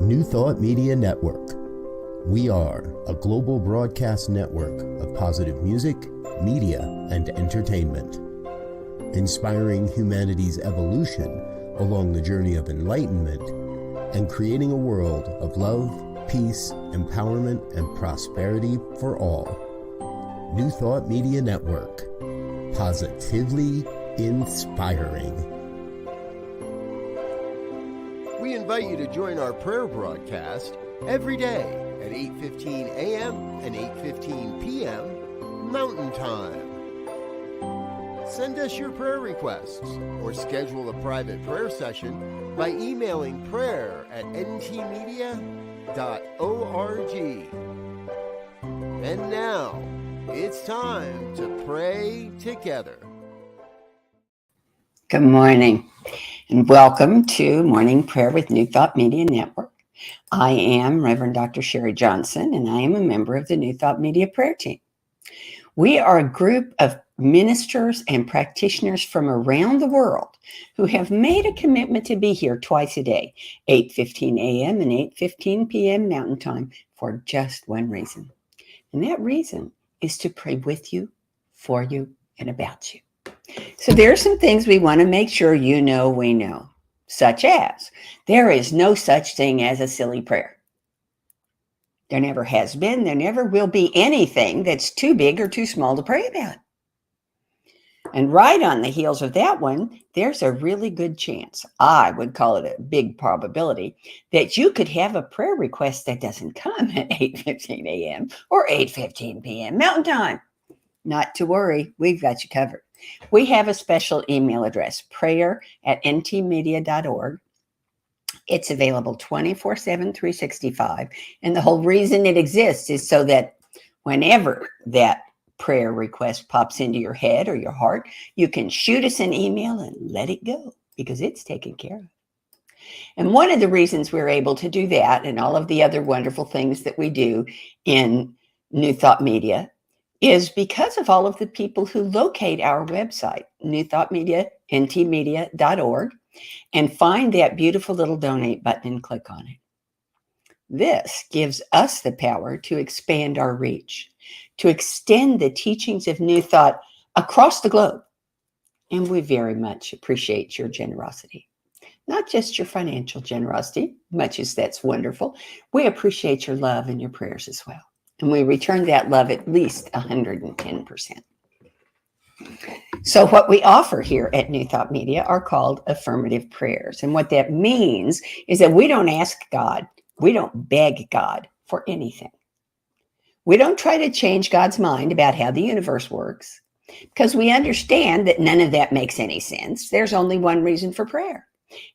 New Thought Media Network. We are a global broadcast network of positive music, media, and entertainment, inspiring humanity's evolution along the journey of enlightenment and creating a world of love, peace, empowerment, and prosperity for all. New Thought Media Network. Positively inspiring. We invite you to join our prayer broadcast every day at 8:15 a.m. and 8:15 p.m. Mountain Time. Send us your prayer requests or schedule a private prayer session by emailing prayer@ntmedia.org. And now, it's time to pray together. Good morning, and welcome to Morning Prayer with New Thought Media Network. I am Reverend Dr. Sharri Johnson, and I am a member of the New Thought Media prayer team. We are a group of ministers and practitioners from around the world who have made a commitment to be here twice a day, 8:15 a.m. and 8:15 p.m. Mountain Time, for just one reason. And that reason is to pray with you, for you, and about you. So there are some things we want to make sure you know we know, such as there is no such thing as a silly prayer. There never has been, there never will be anything that's too big or too small to pray about. And right on the heels of that one, there's a really good chance, I would call it a big probability, that you could have a prayer request that doesn't come at 8:15 a.m. or 8:15 p.m. Mountain Time. Not to worry, we've got you covered. We have a special email address, prayer@ntmedia.org. It's available 24/7, 365. And the whole reason it exists is so that whenever that prayer request pops into your head or your heart, you can shoot us an email and let it go because it's taken care of. And one of the reasons we're able to do that and all of the other wonderful things that we do in New Thought Media is because of all of the people who locate our website, New Thought Media, ntmedia.org, and find that beautiful little donate button and click on it. This gives us the power to expand our reach, to extend the teachings of New Thought across the globe. And we very much appreciate your generosity. Not just your financial generosity, much as that's wonderful. We appreciate your love and your prayers as well. And we return that love at least 110%. So what we offer here at New Thought Media are called affirmative prayers. And what that means is that we don't ask God, we don't beg God for anything. We don't try to change God's mind about how the universe works because we understand that none of that makes any sense. There's only one reason for prayer.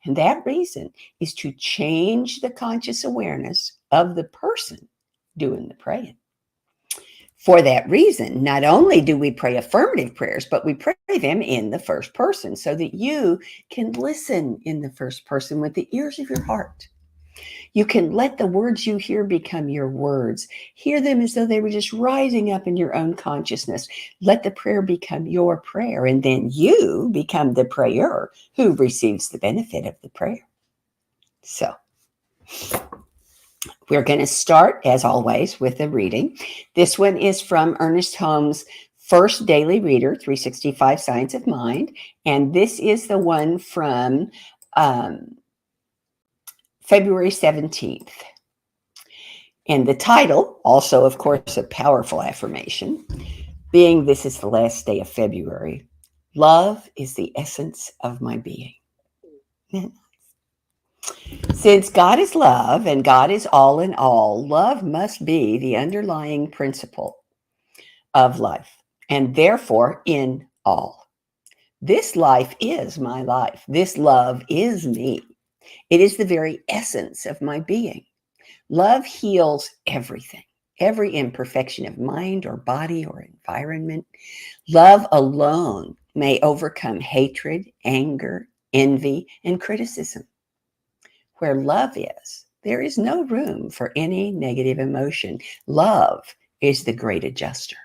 And that reason is to change the conscious awareness of the person doing the praying. For that reason, not only do we pray affirmative prayers, but we pray them in the first person so that you can listen in the first person with the ears of your heart. You can let the words you hear become your words. Hear them as though they were just rising up in your own consciousness. Let the prayer become your prayer, and then you become the prayer who receives the benefit of the prayer. So, we're going to start, as always, with a reading. This one is from Ernest Holmes' first daily reader, 365 Science of Mind. And this is the one from February 17th. And the title, also, of course, a powerful affirmation, being this is the last day of February. Love is the essence of my being. Since God is love and God is all in all, love must be the underlying principle of life and therefore in all. This life is my life. This love is me. It is the very essence of my being. Love heals everything, every imperfection of mind or body or environment. Love alone may overcome hatred, anger, envy, and criticism. Where love is, there is no room for any negative emotion. Love is the great adjuster.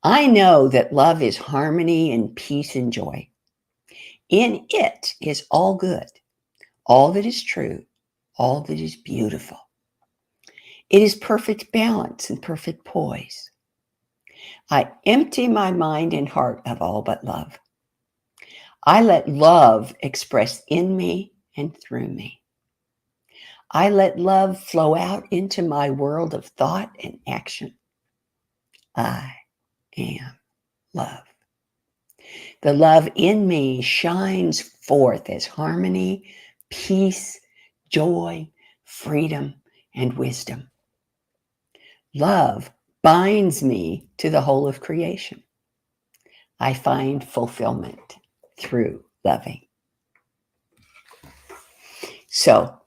I know that love is harmony and peace and joy. In it is all good, all that is true, all that is beautiful. It is perfect balance and perfect poise. I empty my mind and heart of all but love. I let love express in me and through me. I let love flow out into my world of thought and action. I am love. The love in me shines forth as harmony, peace, joy, freedom, and wisdom. Love binds me to the whole of creation. I find fulfillment through loving. So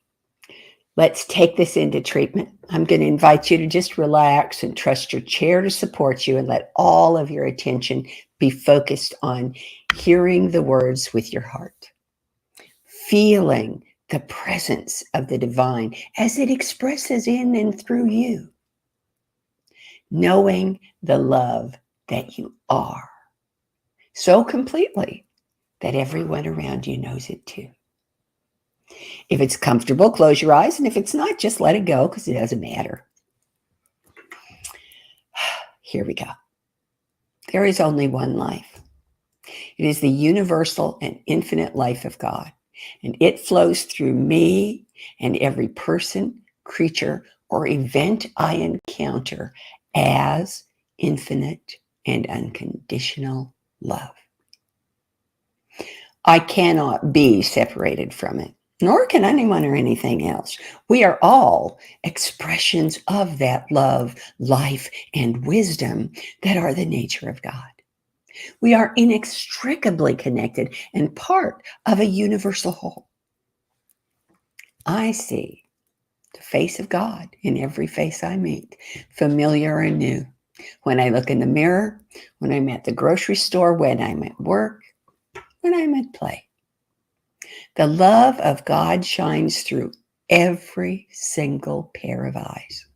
let's take this into treatment. I'm going to invite you to just relax and trust your chair to support you and let all of your attention be focused on hearing the words with your heart, feeling the presence of the divine as it expresses in and through you, knowing the love that you are so completely that everyone around you knows it too. If it's comfortable, close your eyes. And if it's not, just let it go because it doesn't matter. Here we go. There is only one life. It is the universal and infinite life of God. And it flows through me and every person, creature, or event I encounter as infinite and unconditional love. I cannot be separated from it, nor can anyone or anything else. We are all expressions of that love, life, and wisdom that are the nature of God. We are inextricably connected and part of a universal whole. I see the face of God in every face I meet, familiar and new. When I look in the mirror, when I'm at the grocery store, when I'm at work, when I'm at play. The love of God shines through every single pair of eyes.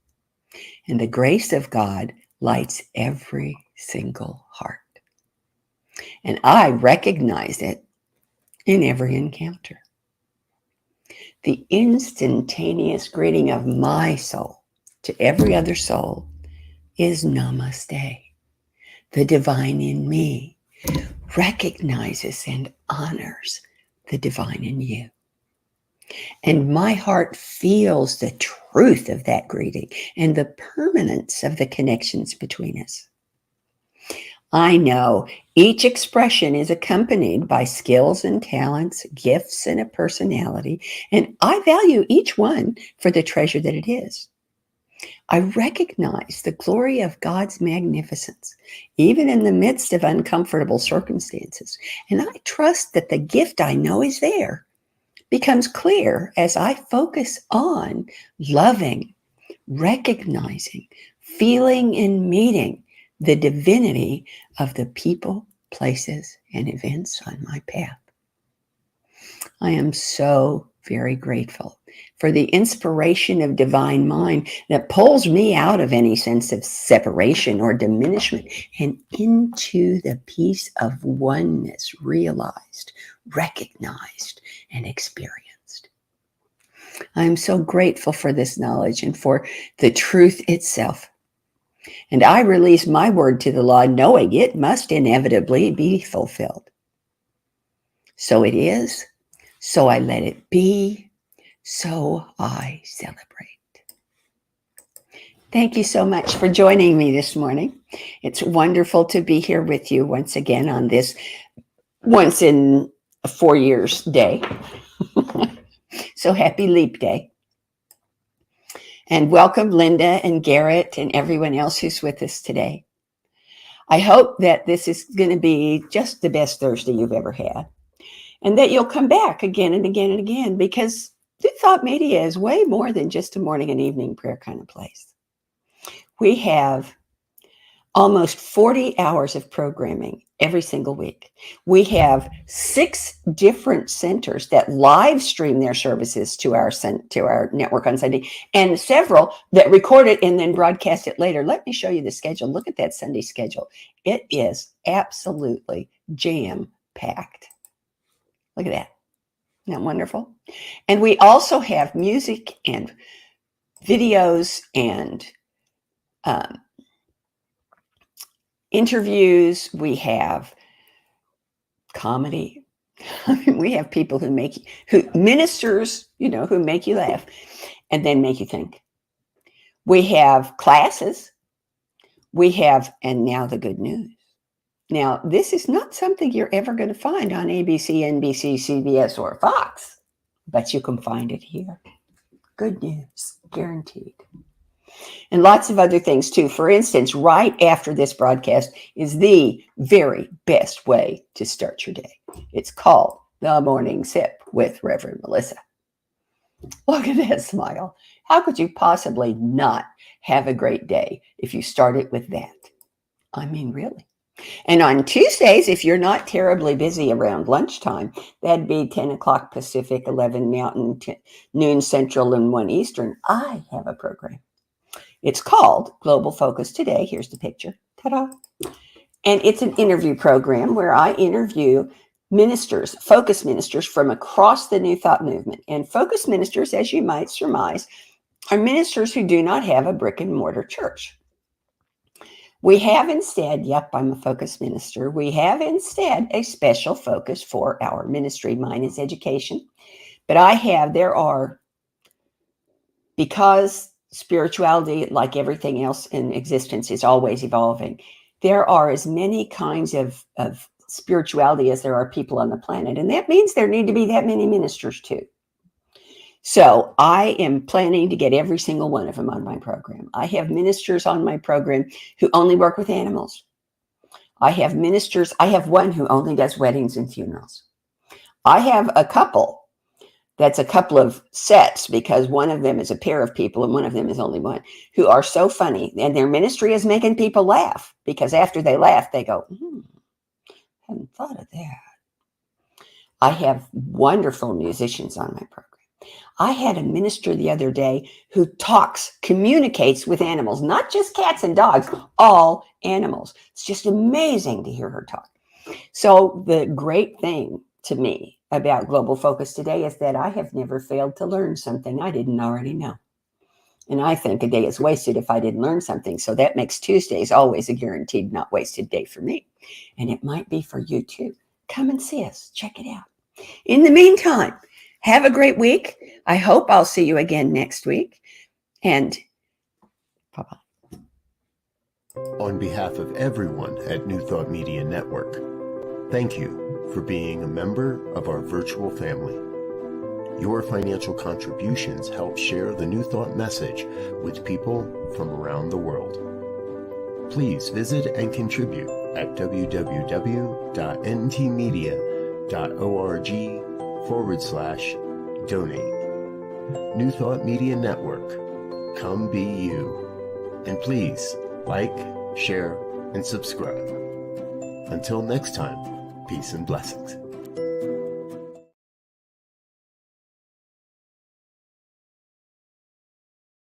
And the grace of God lights every single heart. And I recognize it in every encounter. The instantaneous greeting of my soul to every other soul is namaste. The divine in me recognizes and honors the divine in you. And my heart feels the truth of that greeting and the permanence of the connections between us. I know each expression is accompanied by skills and talents, gifts and a personality, and I value each one for the treasure that it is. I recognize the glory of God's magnificence, even in the midst of uncomfortable circumstances, and I trust that the gift I know is there becomes clear as I focus on loving, recognizing, feeling, and meeting the divinity of the people, places, and events on my path. I am so very grateful for the inspiration of divine mind that pulls me out of any sense of separation or diminishment and into the peace of oneness realized, recognized, and experienced. I am so grateful for this knowledge and for the truth itself. And I release my word to the law, knowing it must inevitably be fulfilled. So it is, so I let it be, so I celebrate. Thank you so much for joining me this morning. It's wonderful to be here with you once again on this once in 4 years day. So happy Leap Day. And welcome Linda and Garrett and everyone else who's with us today. I hope that this is going to be just the best Thursday you've ever had. And that you'll come back again and again and again, because New Thought Media is way more than just a morning and evening prayer kind of place. We have almost 40 hours of programming every single week. We have 6 different centers that live stream their services to our network on Sunday, and several that record it and then broadcast it later. Let me show you the schedule. Look at that Sunday schedule. It is absolutely jam-packed. Look at that. Isn't that wonderful? And we also have music and videos and interviews. We have comedy. I mean, we have people who ministers, who make you laugh and then make you think. We have classes. We have, and now the good news. Now, this is not something you're ever going to find on ABC, NBC, CBS, or Fox, but you can find it here. Good news, guaranteed. And lots of other things too. For instance, right after this broadcast is the very best way to start your day. It's called The Morning Sip with Reverend Melissa. Look at that smile. How could you possibly not have a great day if you started with that? I mean, really. And on Tuesdays, if you're not terribly busy around lunchtime, that'd be 10 o'clock Pacific, 11 Mountain, noon Central, and 1 Eastern, I have a program. It's called Global Focus Today. Here's the picture. Ta-da. And it's an interview program where I interview ministers, focus ministers from across the New Thought movement. And focus ministers, as you might surmise, are ministers who do not have a brick and mortar church. We have instead, I'm a focus minister. We have instead a special focus for our ministry. Mine is education. But because spirituality, like everything else in existence, is always evolving, there are as many kinds of spirituality as there are people on the planet. And that means there need to be that many ministers too. So I am planning to get every single one of them on my program. I have ministers on my program who only work with animals. I have one who only does weddings and funerals. I have a couple that's a couple of sets, because one of them is a pair of people and one of them is only one, who are so funny. And their ministry is making people laugh, because after they laugh, they go, hadn't thought of that. I have wonderful musicians on my program. I had a minister the other day who communicates with animals, not just cats and dogs, all animals. It's just amazing to hear her talk. So the great thing to me about Global Focus Today is that I have never failed to learn something I didn't already know. And I think a day is wasted if I didn't learn something. So that makes Tuesdays always a guaranteed not wasted day for me. And it might be for you too. Come and see us. Check it out. In the meantime, have a great week. I hope I'll see you again next week. And bye-bye. On behalf of everyone at New Thought Media Network, thank you for being a member of our virtual family. Your financial contributions help share the New Thought message with people from around the world. Please visit and contribute at www.ntmedia.org/donate. New Thought Media Network. Come be you. And please like, share, and subscribe. Until next time, peace and blessings.